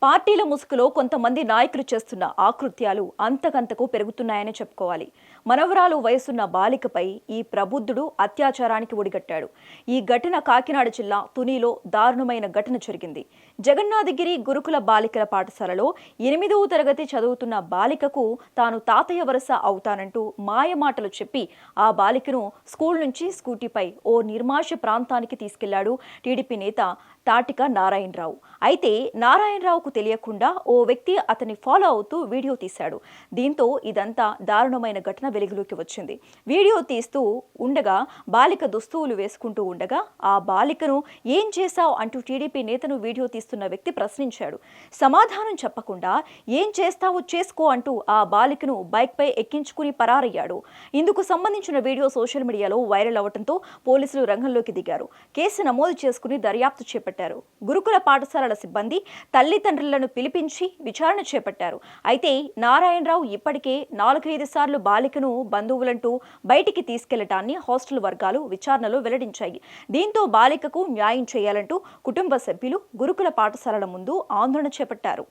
పార్టీల ముసుగులో కొంతమంది నాయకులు చేస్తున్న ఆకృత్యాలు అంతకంతకు పెరుగుతున్నాయని చెప్పుకోవాలి. మనవరాలు వయసున్న బాలికపై ఈ ప్రబుద్ధుడు అత్యాచారానికి ఒడిగట్టాడు. ఈ ఘటన కాకినాడ జిల్లా తునిలో దారుణమైన ఘటన జరిగింది. జగన్నాథగిరి గురుకుల బాలికల పాఠశాలలో 8వ తరగతి చదువుతున్న బాలికకు తాను తాతయ్య వరస అవుతానంటూ మాయమాటలు చెప్పి ఆ బాలికను స్కూల్ నుంచి స్కూటీపై ఓ నిర్మాష ప్రాంతానికి తీసుకెళ్లాడు టీడీపీ నేత తాటిక నారాయణరావు. అయితే నారాయణరావుకు తెలియకుండా ఓ వ్యక్తి అతన్ని ఫాలో అవుతూ వీడియో తీశాడు. దీంతో ఇదంతా దారుణమైన ఘటన వెలుగులోకి వచ్చింది. వీడియో తీస్తూ ఉండగా బాలిక దుస్తువులు వేసుకుంటూ ఉండగా ఆ బాలికను ఏం చేశావు అంటూ టీడీపీ నేతను వీడియో తీస్తున్న వ్యక్తి ప్రశ్నించాడు. సమాధానం చెప్పకుండా ఏం చేస్తావో చేసుకో అంటూ ఆ బాలికను బైక్పై ఎక్కించుకుని పరారయ్యాడు. ఇందుకు సంబంధించిన వీడియో సోషల్ మీడియాలో వైరల్ అవడంతో పోలీసులు రంగంలోకి దిగారు. కేసు నమోదు చేసుకుని దర్యాప్తు చేపట్టారు. గురుకుల పాఠశాలల సిబ్బంది తల్లిదండ్రులను పిలిపించి విచారణ చేపట్టారు. అయితే నారాయణరావు ఇప్పటికే 4-5 సార్లు బాలికను బంధువులంటూ బయటికి తీసుకెళ్లటాన్ని హాస్టల్ వర్గాలు విచారణలో వెల్లడించాయి. దీంతో బాలికకు న్యాయం చేయాలంటూ కుటుంబ సభ్యులు గురుకుల పాఠశాలల ముందు ఆందోళన చేపట్టారు.